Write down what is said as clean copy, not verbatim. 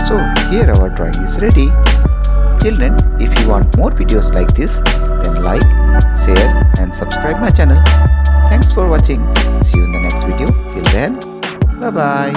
So here our drawing is ready. Children, if you want more videos like this, then like, share and subscribe my channel. Thanks for watching. See you in the next video. Till then, bye bye.